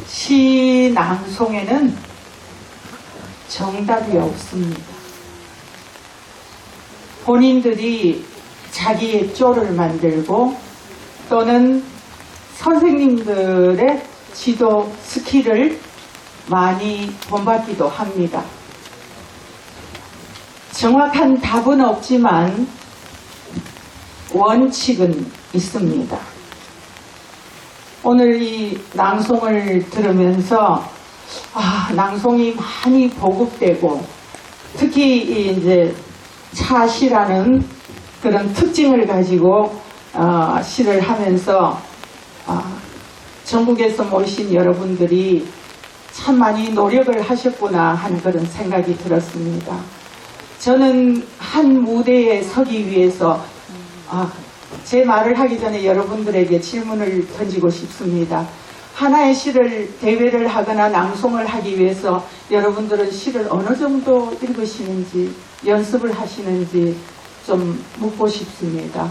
시 낭송에는 정답이 없습니다. 본인들이 자기의 쪼를 만들고 또는 선생님들의 지도 스킬을 많이 본받기도 합니다. 정확한 답은 없지만 원칙은 있습니다. 오늘 이 낭송을 들으면서 낭송이 많이 보급되고 특히 이제 차시라는 그런 특징을 가지고 시를 하면서 전국에서 모이신 여러분들이 참 많이 노력을 하셨구나 하는 그런 생각이 들었습니다. 저는 한 무대에 서기 위해서 제 말을 하기 전에 여러분들에게 질문을 던지고 싶습니다. 하나의 시를 대회를 하거나 낭송을 하기 위해서 여러분들은 시를 어느 정도 읽으시는지 연습을 하시는지 좀 묻고 싶습니다.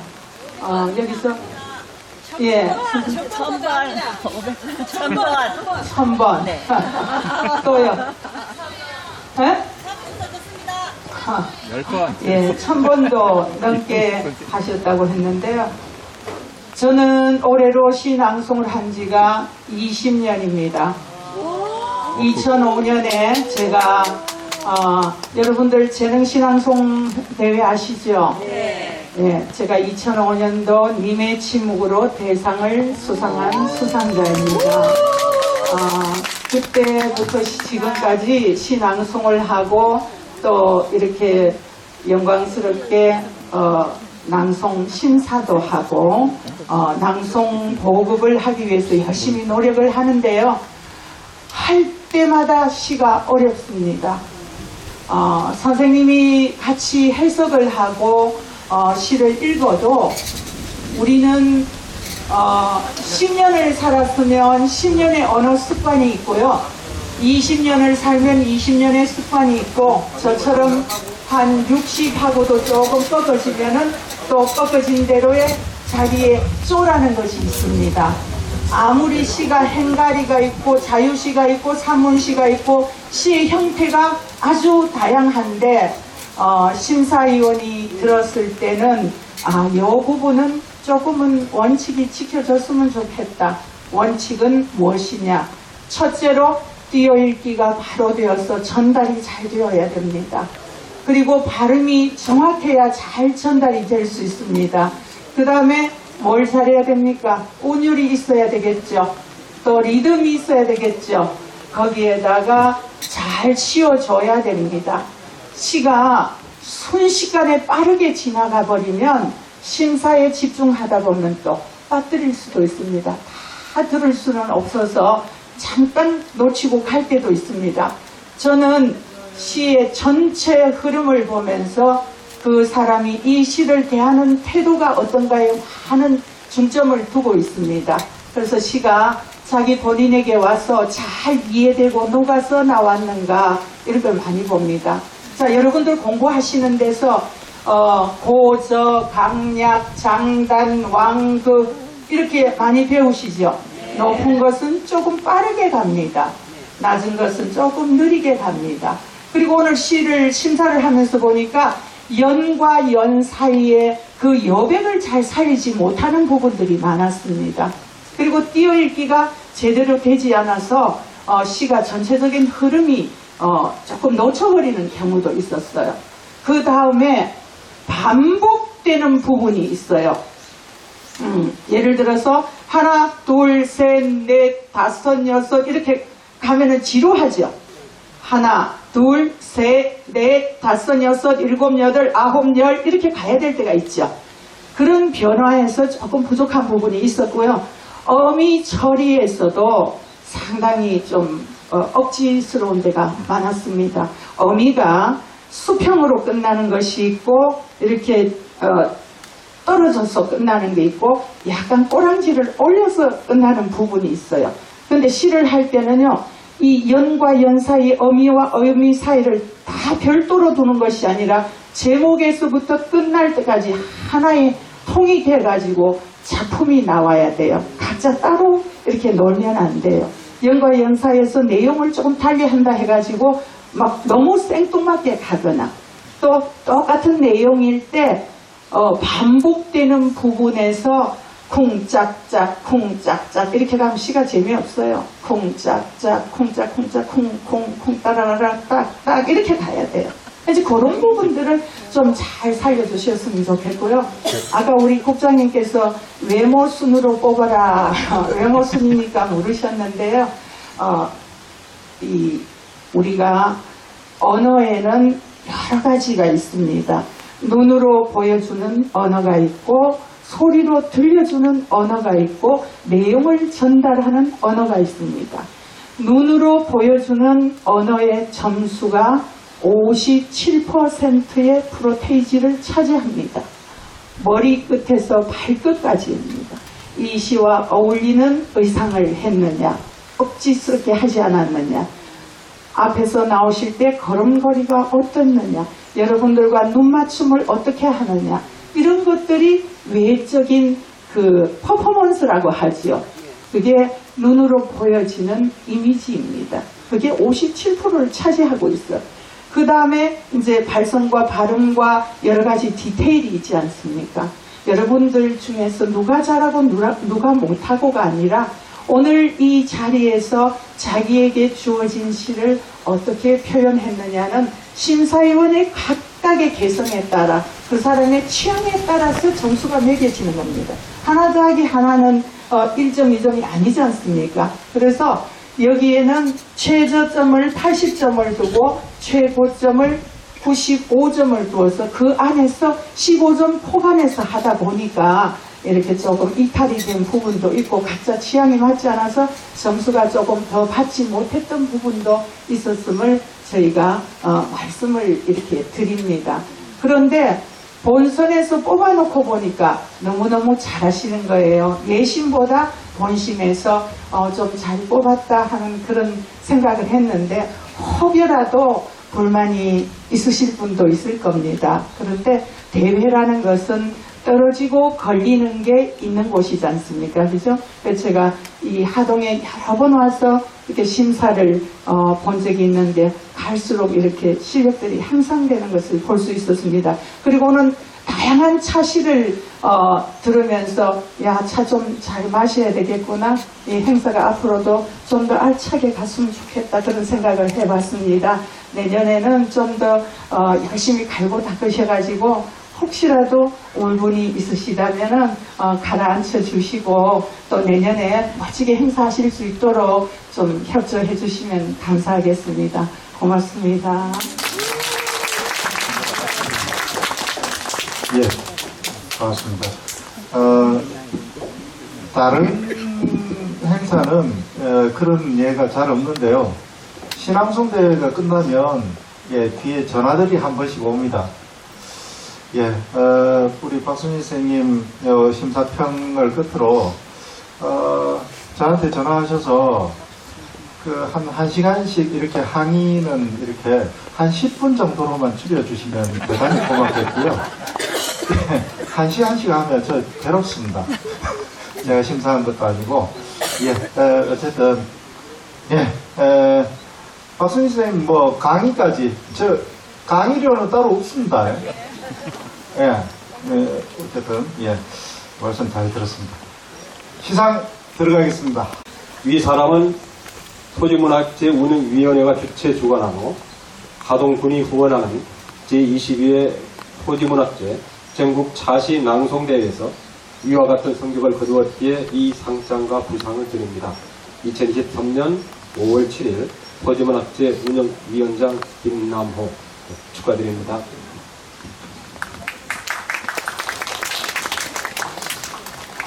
여기서 예, 1000번. 네. 또요. 예? 10번. 예, 1000번도 넘게 하셨다고 했는데요. 저는 올해로 시 낭송을 한 지가 20년입니다. 2005년에 제가 여러분들 재능 시낭송 대회 아시죠? 네. 예, 제가 2005년도 님의 침묵으로 대상을 수상한 수상자입니다. 그때부터 지금까지 시 낭송을 하고 또 이렇게 영광스럽게 낭송 심사도 하고 낭송 보급을 하기 위해서 열심히 노력을 하는데요. 할 때마다 시가 어렵습니다. 선생님이 같이 해석을 하고 시를 읽어도 우리는 10년을 살았으면 10년의 언어 습관이 있고요. 20년을 살면 20년의 습관이 있고 저처럼 한 60하고도 조금 꺾어지면은 또 꺾어진 대로의 자기의 쪼라는 것이 있습니다. 아무리 시가 행가리가 있고 자유시가 있고 산문시가 있고 시의 형태가 아주 다양한데 심사위원이 들었을 때는 이 부분은 조금은 원칙이 지켜졌으면 좋겠다. 원칙은 무엇이냐? 첫째로 띄어읽기가 바로 되어서 전달이 잘 되어야 됩니다. 그리고 발음이 정확해야 잘 전달이 될 수 있습니다. 그 다음에 뭘 잘해야 됩니까? 운율이 있어야 되겠죠. 또 리듬이 있어야 되겠죠. 거기에다가 잘 치워줘야 됩니다. 시가 순식간에 빠르게 지나가 버리면 심사에 집중하다 보면 또 빠뜨릴 수도 있습니다. 다 들을 수는 없어서 잠깐 놓치고 갈 때도 있습니다. 저는 시의 전체 흐름을 보면서 그 사람이 이 시를 대하는 태도가 어떤가에 많은 중점을 두고 있습니다. 그래서 시가 자기 본인에게 와서 잘 이해되고 녹아서 나왔는가 이런 걸 많이 봅니다. 자, 여러분들 공부하시는 데서 고저, 강약, 장단, 완급 이렇게 많이 배우시죠? 높은 것은 조금 빠르게 갑니다. 낮은 것은 조금 느리게 갑니다. 그리고 오늘 시를 심사를 하면서 보니까 연과 연 사이에 그 여백을 잘 살리지 못하는 부분들이 많았습니다. 그리고 띄어읽기가 제대로 되지 않아서 시가 전체적인 흐름이 조금 놓쳐버리는 경우도 있었어요. 그 다음에 반복되는 부분이 있어요. 예를 들어서 하나, 둘, 셋, 넷, 다섯, 여섯 이렇게 가면은 지루하죠. 하나, 둘, 셋, 넷, 다섯, 여섯, 일곱, 여덟, 아홉, 열 이렇게 가야 될 때가 있죠. 그런 변화에서 조금 부족한 부분이 있었고요. 어미 처리에서도 상당히 좀 억지스러운 데가 많았습니다. 어미가 수평으로 끝나는 것이 있고 이렇게 떨어져서 끝나는 게 있고 약간 꼬랑지를 올려서 끝나는 부분이 있어요. 근데 시를 할 때는요. 이 연과 연 사이, 어미와 어미 사이를 다 별도로 두는 것이 아니라 제목에서부터 끝날 때까지 하나의 통이 돼가지고 작품이 나와야 돼요. 각자 따로 이렇게 놀면 안 돼요. 연과 연 사이에서 내용을 조금 달리한다 해가지고 막 너무 생뚱맞게 가거나 또 똑같은 내용일 때 반복되는 부분에서 쿵짝짝 쿵짝짝 이렇게 가면 시가 재미없어요. 쿵짝짝 쿵짝쿵짝 쿵쿵쿵 따라라라 딱딱 이렇게 가야 돼요. 이제 그런 부분들을 좀 잘 살려주셨으면 좋겠고요. 아까 우리 국장님께서 외모 순으로 뽑아라. 외모 순이니까 물으셨는데요. 우리가 언어에는 여러 가지가 있습니다. 눈으로 보여주는 언어가 있고 소리로 들려주는 언어가 있고 내용을 전달하는 언어가 있습니다. 눈으로 보여주는 언어의 점수가 57%의 프로테이지를 차지합니다. 머리끝에서 발끝까지입니다. 이 시와 어울리는 의상을 했느냐, 억지스럽게 하지 않았느냐, 앞에서 나오실 때 걸음걸이가 어떻느냐, 여러분들과 눈맞춤을 어떻게 하느냐, 이런 것들이 외적인 그 퍼포먼스라고 하지요. 그게 눈으로 보여지는 이미지입니다. 그게 57%를 차지하고 있어요. 그 다음에 이제 발성과 발음과 여러 가지 디테일이 있지 않습니까? 여러분들 중에서 누가 잘하고 누가 못하고가 아니라 오늘 이 자리에서 자기에게 주어진 시를 어떻게 표현했느냐는 심사위원의 각각의 개성에 따라 그 사람의 취향에 따라서 점수가 매겨지는 겁니다. 하나 더하기 하나는 1점, 2점이 아니지 않습니까? 그래서 여기에는 최저점을 80점을 두고 최고점을 95점을 두어서 그 안에서 15점 포함해서 하다 보니까 이렇게 조금 이탈이 된 부분도 있고 각자 취향이 맞지 않아서 점수가 조금 더 받지 못했던 부분도 있었음을 저희가 말씀을 이렇게 드립니다. 그런데 본선에서 뽑아놓고 보니까 너무너무 잘하시는 거예요. 예심보다 본심에서 좀 잘 뽑았다 하는 그런 생각을 했는데 혹여라도 불만이 있으실 분도 있을 겁니다. 그런데 대회라는 것은 떨어지고 걸리는 게 있는 곳이지 않습니까? 그죠? 그래서 제가 이 하동에 여러 번 와서 이렇게 심사를 본 적이 있는데 갈수록 이렇게 실력들이 향상되는 것을 볼 수 있었습니다. 그리고는 다양한 차시를 들으면서 야, 차 좀 잘 마셔야 되겠구나. 이 행사가 앞으로도 좀 더 알차게 갔으면 좋겠다. 그런 생각을 해봤습니다. 내년에는 좀 더 열심히 갈고 닦으셔가지고 혹시라도 울분이 있으시다면은 가라앉혀 주시고 또 내년에 멋지게 행사하실 수 있도록 좀 협조해 주시면 감사하겠습니다. 고맙습니다. 예, 고맙습니다. 다른 행사는 그런 예가 잘 없는데요. 신앙송대회가 끝나면 뒤에 전화들이 한 번씩 옵니다. 예, 우리 박순희 선생님 심사평을 끝으로 저한테 전화하셔서 그 한 시간씩 이렇게 항의는 이렇게 한 10분 정도로만 줄여주시면 대단히 고맙겠고요. 예, 한 시간씩 하면 저 괴롭습니다. 제가 심사한 것도 아니고. 예, 어쨌든 예, 박순희 선생님 뭐 강의까지 강의료는 따로 없습니다. 예, 어쨌든 예, 말씀 잘 들었습니다. 시상 들어가겠습니다. 위 사람은 토지문학재운영위원회가 주최 주관하고 하동군이 후원하는 제22회 토지문학재 전국 차시 낭송대회에서 위와 같은 성적을 거두었기에 이 상장과 부상을 드립니다. 2023년 5월 7일 토지문학재 운영위원장 김남호 축하드립니다.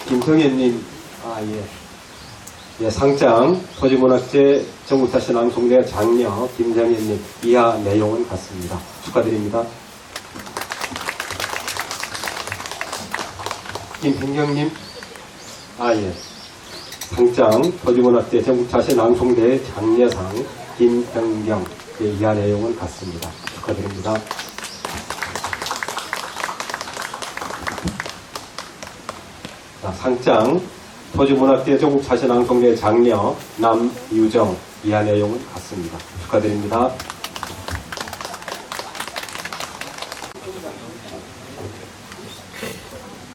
김성현님, 예, 상장 토지문학재 전국차시 낭송대 장녀 김정현님 이하 내용은 같습니다. 축하드립니다. 김hen경님, 예, 상장 토지문학재 전국자세 낭송대 장려상 김현경 이하 내용은 같습니다. 축하드립니다. 자, 상장 토지문학재 전국자세 낭송대 장려 남유정 이하 내용은 같습니다. 축하드립니다.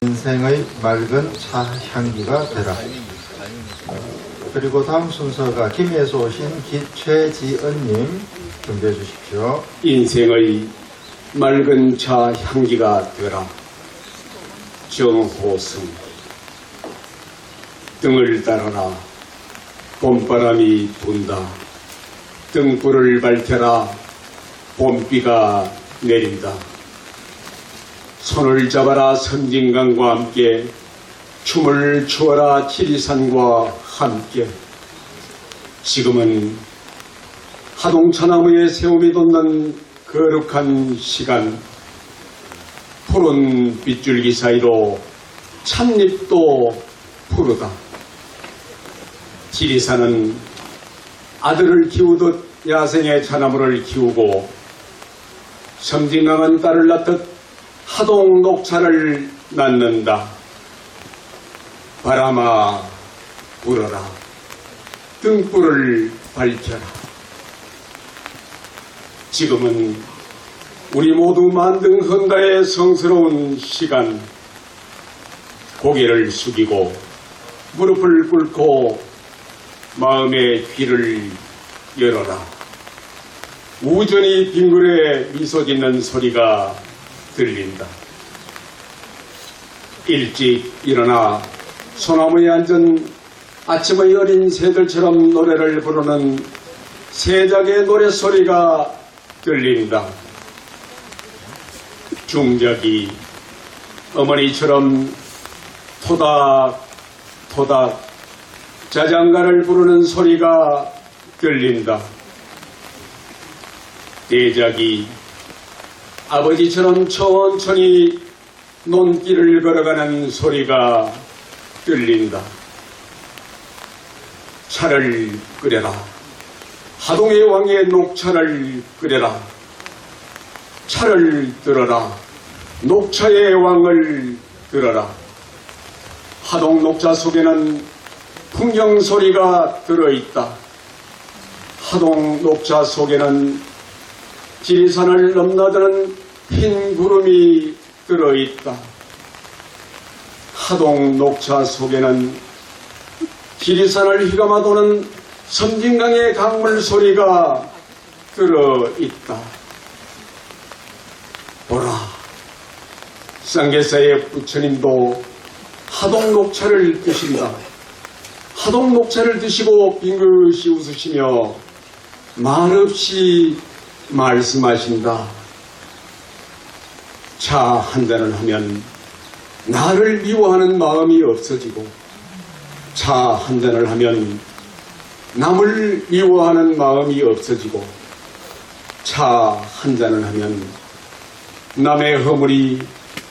인생의 맑은 차 향기가 되라. 그리고 다음 순서가 김해에서 오신 최지은님 준비해 주십시오. 인생의 맑은 차 향기가 되라. 정호승. 등을 따라라. 봄바람이 분다. 등불을 밝혀라. 봄비가 내린다. 손을 잡아라 섬진강과 함께 춤을 추어라 지리산과 함께. 지금은 하동차나무에 새움이 돋는 거룩한 시간. 푸른 빗줄기 사이로 찻잎도 푸르다. 지리산은 아들을 키우듯 야생의 차나무를 키우고 섬진강은 딸을 낳듯 하동 녹차를 낳는다. 바람아 불어라. 등불을 밝혀라. 지금은 우리 모두 만등 헌가의 성스러운 시간. 고개를 숙이고 무릎을 꿇고 마음의 귀를 열어라. 우전히 빙글에 미소 짓는 소리가 들린다. 일찍 일어나 소나무에 앉은 아침의 어린 새들처럼 노래를 부르는 새작의 노랫소리가 들린다. 중작이 어머니처럼 토닥토닥 자장가를 부르는 소리가 들린다. 대작이 아버지처럼 천천히 논길을 걸어가는 소리가 들린다. 차를 끓여라. 하동의 왕의 녹차를 끓여라. 차를 들어라. 녹차의 왕을 들어라. 하동 녹차 속에는 풍경 소리가 들어있다. 하동 녹차 속에는 지리산을 넘나드는 흰 구름이 들어있다. 하동 녹차 속에는 지리산을 휘감아 도는 섬진강의 강물 소리가 들어있다. 보라, 쌍계사의 부처님도 하동 녹차를 드신다. 하동 녹차를 드시고 빙긋이 웃으시며 말없이 말씀하신다. 차 한 잔을 하면 나를 미워하는 마음이 없어지고, 차 한 잔을 하면 남을 미워하는 마음이 없어지고, 차 한 잔을 하면 남의 허물이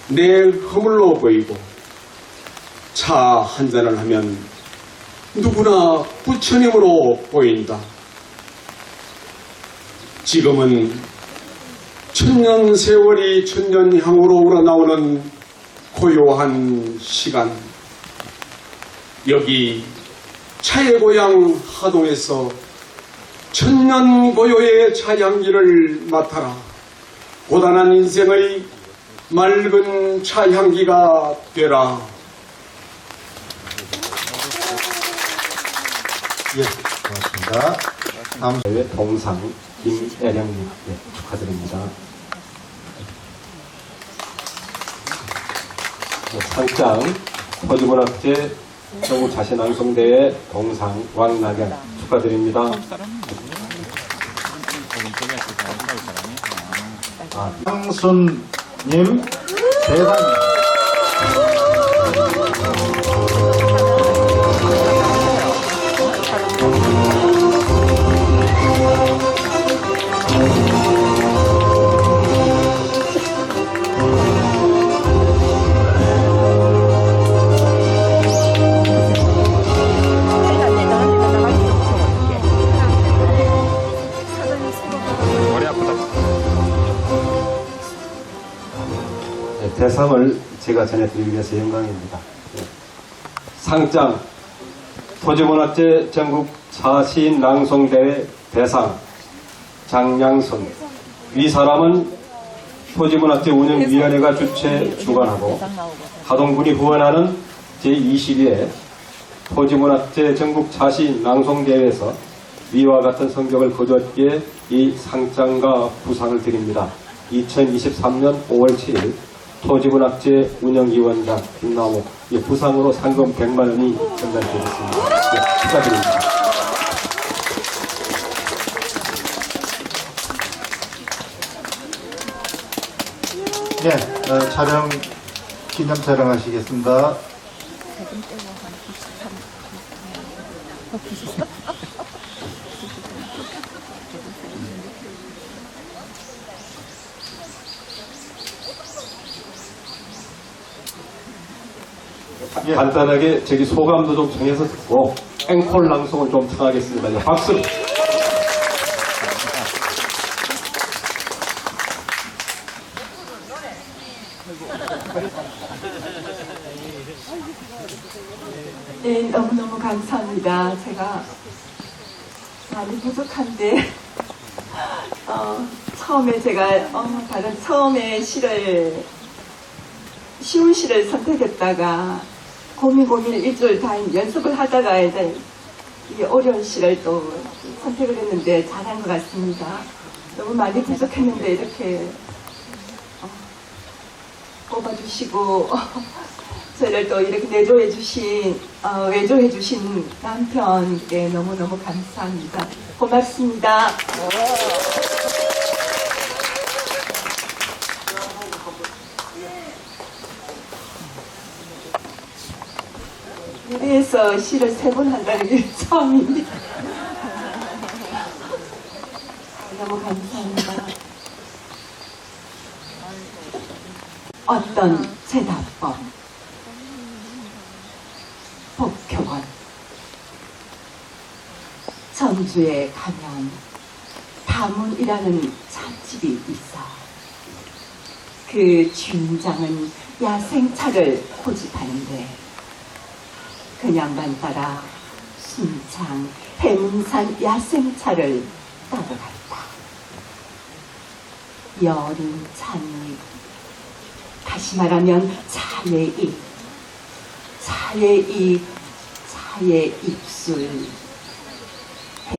내 허물로 보이고, 차 한 잔을 하면 누구나 부처님으로 보인다. 지금은 천년 세월이 천년향으로 우러나오는 고요한 시간. 여기 차의 고향 하동에서 천년 고요의 차향기를 맡아라. 고단한 인생의 맑은 차향기가 되라. 예, 고맙습니다. 다음 대회 동상 김애령님 축하드립니다. 상장 토지문학재 전국자세낭송대회 동상 왕낙연 축하드립니다. 황순님 대상입니다. 대상을 제가 전해드리기 위해서 영광입니다. 상장 토지문학재 전국 자시인 낭송대회 대상 장량선. 이 사람은 토지문학재 운영위원회가 주최 주관하고 하동군이 후원하는 제22회 토지문학재 전국 자시인 낭송대회에서 위와 같은 성적을 거두었기에 이 상장과 부상을 드립니다. 2023년 5월 7일 토지문학재 운영위원장 김나무 부상으로 상금 100만 원이 전달되었습니다. 네, 축하드립니다. 네, 촬영 기념 촬영하시겠습니다. 예. 간단하게 저기 소감도 좀 정해서 듣고 앵콜 낭송을 좀 청하겠습니다. 예, 박수. 네, 너무너무 감사합니다. 제가 많이 부족한데 처음에 제가 다른 처음에 쉬운 시를 선택했다가 고민 일주일 다 연습을 하다가 이제 이 어려운 시를 또 선택을 했는데 잘한 것 같습니다. 너무 많이 부족했는데 이렇게 뽑아주시고 저를 또 이렇게 외조해 주신 남편께 너무너무 감사합니다. 고맙습니다. 무대에서 시를 3번 한다는 게 처음입니다. 너무 감사합니다. 어떤 제답법 법교원 전주에 가면 다문이라는 찻집이 있어. 그 주인장은 야생차를 고집하는데 그 양반 따라 순창 해문산 야생차를 따라갔다. 여린 찬잎, 다시 말하면 차의 잎, 차의 입술,